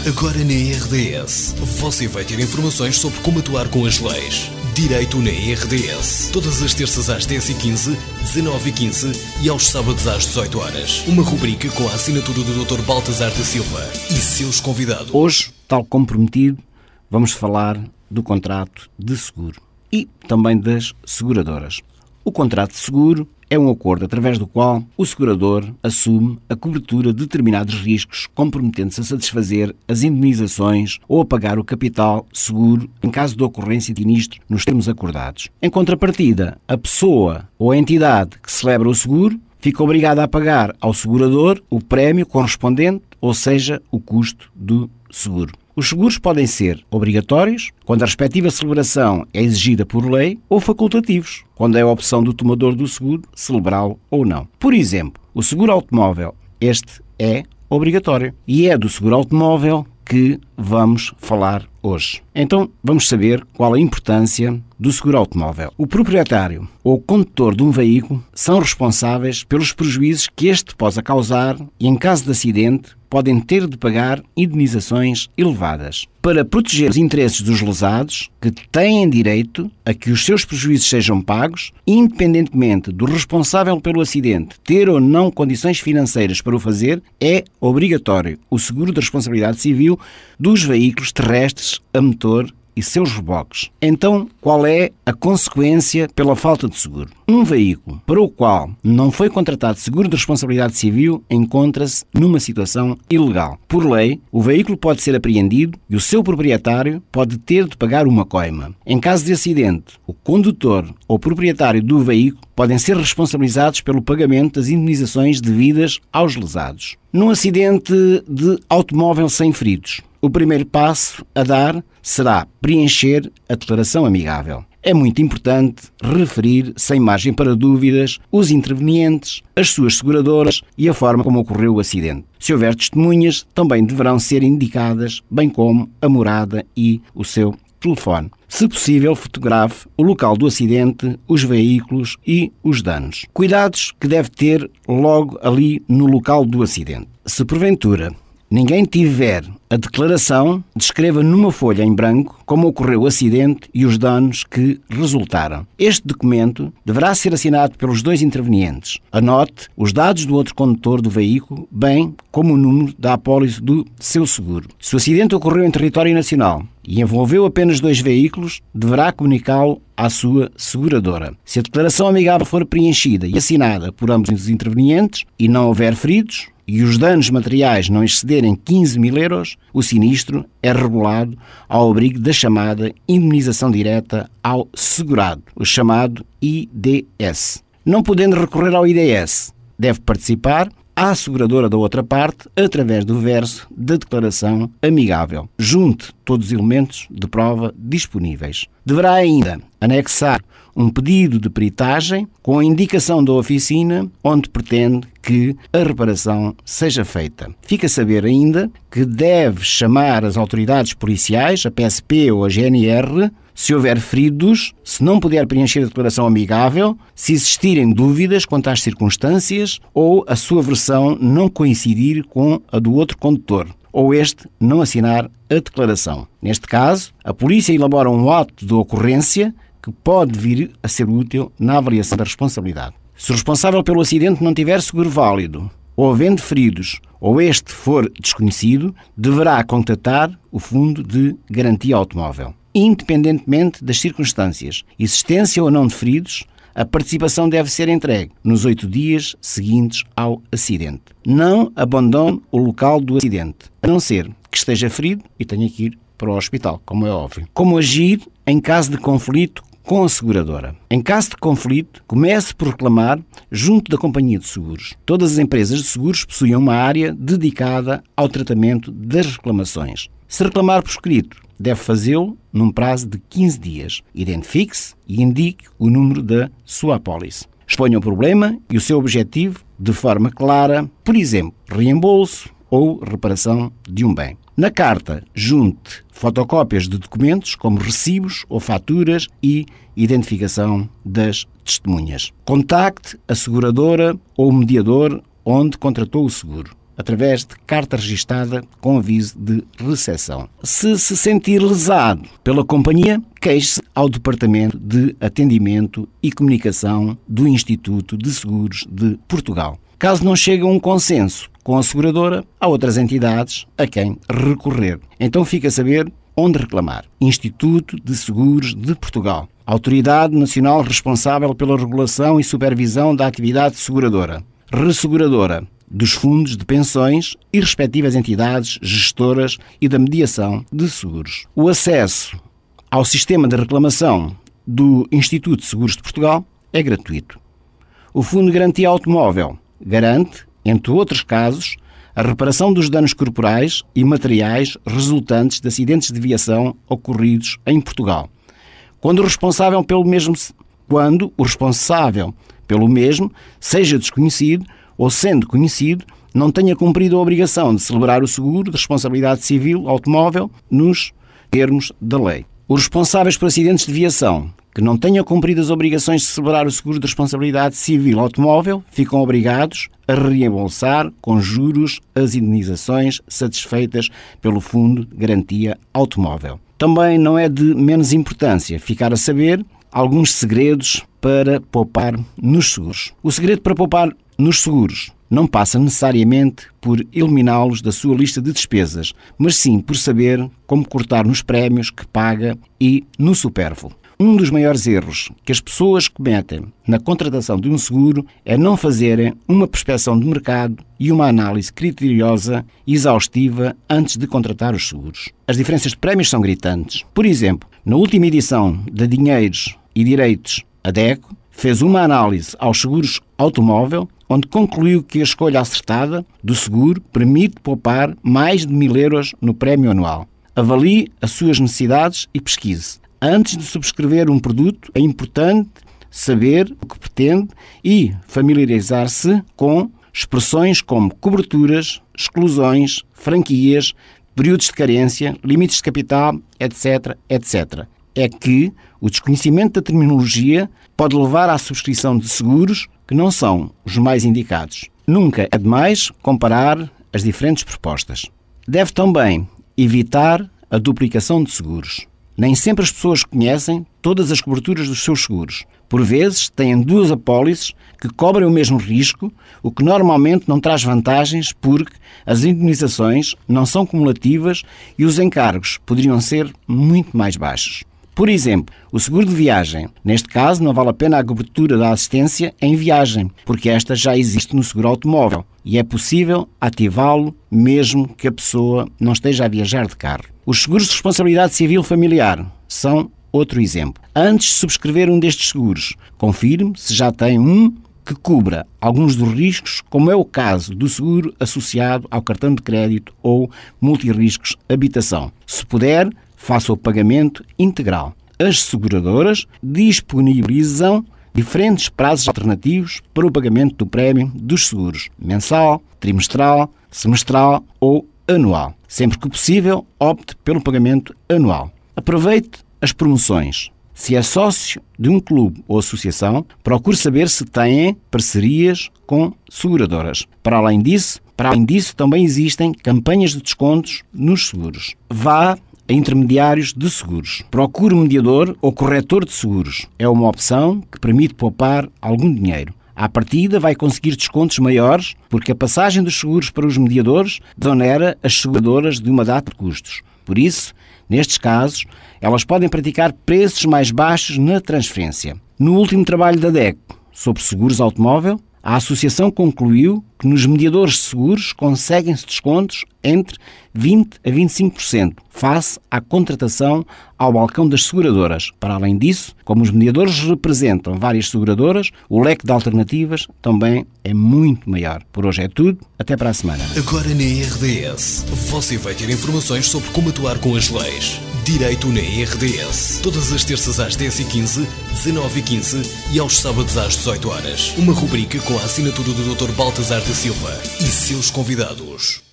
Agora na RDS, você vai ter informações sobre como atuar com as leis. Direito na RDS. Todas as terças às 10h15, 19h15 e aos sábados às 18 horas. Uma rubrica com a assinatura do Dr. Baltasar da Silva e seus convidados. Hoje, tal como prometido, vamos falar do contrato de seguro e também das seguradoras. O contrato de seguro é um acordo através do qual o segurador assume a cobertura de determinados riscos, comprometendo-se a satisfazer as indemnizações ou a pagar o capital seguro em caso de ocorrência de sinistro nos termos acordados. Em contrapartida, a pessoa ou a entidade que celebra o seguro fica obrigada a pagar ao segurador o prémio correspondente, ou seja, o custo do seguro. Os seguros podem ser obrigatórios, quando a respectiva celebração é exigida por lei, ou facultativos, quando é a opção do tomador do seguro celebrá-lo ou não. Por exemplo, o seguro automóvel, este é obrigatório e é do seguro automóvel que vamos falar hoje. Então, vamos saber qual a importância do seguro automóvel. O proprietário ou condutor de um veículo são responsáveis pelos prejuízos que este possa causar e, em caso de acidente, podem ter de pagar indemnizações elevadas. Para proteger os interesses dos lesados, que têm direito a que os seus prejuízos sejam pagos, independentemente do responsável pelo acidente ter ou não condições financeiras para o fazer, é obrigatório o seguro de responsabilidade civil dos veículos terrestres a motor e seus reboques. Então, qual é a consequência pela falta de seguro? Um veículo para o qual não foi contratado seguro de responsabilidade civil encontra-se numa situação ilegal. Por lei, o veículo pode ser apreendido e o seu proprietário pode ter de pagar uma coima. Em caso de acidente, o condutor ou proprietário do veículo podem ser responsabilizados pelo pagamento das indemnizações devidas aos lesados. Num acidente de automóvel sem feridos, o primeiro passo a dar será preencher a declaração amigável. É muito importante referir, sem margem para dúvidas, os intervenientes, as suas seguradoras e a forma como ocorreu o acidente. Se houver testemunhas, também deverão ser indicadas, bem como a morada e o seu telefone. Se possível, fotografe o local do acidente, os veículos e os danos. Cuidados que deve ter logo ali no local do acidente. Se porventura ninguém tiver a declaração, descreva numa folha em branco como ocorreu o acidente e os danos que resultaram. Este documento deverá ser assinado pelos dois intervenientes. Anote os dados do outro condutor do veículo, bem como o número da apólice do seu seguro. Se o acidente ocorreu em território nacional e envolveu apenas dois veículos, deverá comunicá-lo à sua seguradora. Se a declaração amigável for preenchida e assinada por ambos os intervenientes e não houver feridos, e os danos materiais não excederem 15.000 euros, o sinistro é regulado ao abrigo da chamada indemnização direta ao segurado, o chamado IDS. Não podendo recorrer ao IDS, deve participar à seguradora da outra parte através do verso da declaração amigável. Junte todos os elementos de prova disponíveis. Deverá ainda anexar um pedido de peritagem com a indicação da oficina onde pretende que a reparação seja feita. Fica a saber ainda que deve chamar as autoridades policiais, a PSP ou a GNR, se houver feridos, se não puder preencher a declaração amigável, se existirem dúvidas quanto às circunstâncias ou a sua versão não coincidir com a do outro condutor, ou este não assinar a declaração. Neste caso, a polícia elabora um ato de ocorrência que pode vir a ser útil na avaliação da responsabilidade. Se o responsável pelo acidente não tiver seguro válido, ou havendo feridos, ou este for desconhecido, deverá contatar o Fundo de Garantia Automóvel. Independentemente das circunstâncias, existência ou não de feridos, a participação deve ser entregue nos 8 dias seguintes ao acidente. Não abandone o local do acidente, a não ser que esteja ferido e tenha que ir para o hospital, como é óbvio. Como agir em caso de conflito com a seguradora? Em caso de conflito, comece por reclamar junto da companhia de seguros. Todas as empresas de seguros possuem uma área dedicada ao tratamento das reclamações. Se reclamar por escrito, deve fazê-lo num prazo de 15 dias. Identifique-se e indique o número da sua apólice. Exponha o problema e o seu objetivo de forma clara, por exemplo, reembolso ou reparação de um bem. Na carta, junte fotocópias de documentos como recibos ou faturas e identificação das testemunhas. Contacte a seguradora ou o mediador onde contratou o seguro. através de carta registada com aviso de recepção. Se se sentir lesado pela companhia, queixe-se ao Departamento de Atendimento e Comunicação do Instituto de Seguros de Portugal. Caso não chegue a um consenso com a seguradora, há outras entidades a quem recorrer. Então fica a saber onde reclamar. Instituto de Seguros de Portugal. Autoridade Nacional responsável pela regulação e supervisão da atividade seguradora. Resseguradora dos fundos de pensões e respectivas entidades gestoras e da mediação de seguros. O acesso ao sistema de reclamação do Instituto de Seguros de Portugal é gratuito. O Fundo de Garantia Automóvel garante, entre outros casos, a reparação dos danos corporais e materiais resultantes de acidentes de viação ocorridos em Portugal, quando o responsável pelo mesmo seja desconhecido ou, sendo conhecido, não tenha cumprido a obrigação de celebrar o seguro de responsabilidade civil automóvel nos termos da lei. Os responsáveis por acidentes de viação que não tenham cumprido as obrigações de celebrar o seguro de responsabilidade civil automóvel ficam obrigados a reembolsar com juros as indenizações satisfeitas pelo Fundo de Garantia Automóvel. Também não é de menos importância ficar a saber alguns segredos para poupar nos seguros. O segredo para poupar nos seguros não passa necessariamente por eliminá-los da sua lista de despesas, mas sim por saber como cortar nos prémios que paga e no supérfluo. Um dos maiores erros que as pessoas cometem na contratação de um seguro é não fazerem uma prospecção de mercado e uma análise criteriosa e exaustiva antes de contratar os seguros. As diferenças de prémios são gritantes. Por exemplo, na última edição da Dinheiros e Direitos, a DECO fez uma análise aos seguros automóvel, onde concluiu que a escolha acertada do seguro permite poupar mais de 1.000 euros no prémio anual. Avalie as suas necessidades e pesquise. Antes de subscrever um produto, é importante saber o que pretende e familiarizar-se com expressões como coberturas, exclusões, franquias, períodos de carência, limites de capital, etc., etc. É que o desconhecimento da terminologia pode levar à subscrição de seguros que não são os mais indicados. Nunca é demais comparar as diferentes propostas. Deve também evitar a duplicação de seguros. Nem sempre as pessoas conhecem todas as coberturas dos seus seguros. Por vezes, têm duas apólices que cobrem o mesmo risco, o que normalmente não traz vantagens porque as indemnizações não são cumulativas e os encargos poderiam ser muito mais baixos. Por exemplo, o seguro de viagem. Neste caso, não vale a pena a cobertura da assistência em viagem, porque esta já existe no seguro automóvel e é possível ativá-lo mesmo que a pessoa não esteja a viajar de carro. Os seguros de responsabilidade civil familiar são outro exemplo. Antes de subscrever um destes seguros, confirme se já tem um que cubra alguns dos riscos, como é o caso do seguro associado ao cartão de crédito ou multirriscos habitação. Se puder, faça o pagamento integral. As seguradoras disponibilizam diferentes prazos alternativos para o pagamento do prémio dos seguros, mensal, trimestral, semestral ou anual. Sempre que possível, opte pelo pagamento anual. Aproveite as promoções. Se é sócio de um clube ou associação, procure saber se têm parcerias com seguradoras. Para além disso, também existem campanhas de descontos nos seguros. Vá a intermediários de seguros. Procure um mediador ou corretor de seguros. É uma opção que permite poupar algum dinheiro. À partida vai conseguir descontos maiores porque a passagem dos seguros para os mediadores desonera as seguradoras de uma data de custos. Por isso, nestes casos, elas podem praticar preços mais baixos na transferência. No último trabalho da DECO sobre seguros automóvel, a associação concluiu que nos mediadores de seguros conseguem-se descontos entre 20% a 25% face à contratação ao balcão das seguradoras. Para além disso, como os mediadores representam várias seguradoras, o leque de alternativas também é muito maior. Por hoje é tudo, até para a semana. Agora na RDS, você vai ter informações sobre como atuar com as leis. Direito na RDS. Todas as terças às 10h15, 19h15 e aos sábados às 18 horas. Uma rubrica com a assinatura do Dr. Baltasar da Silva e seus convidados.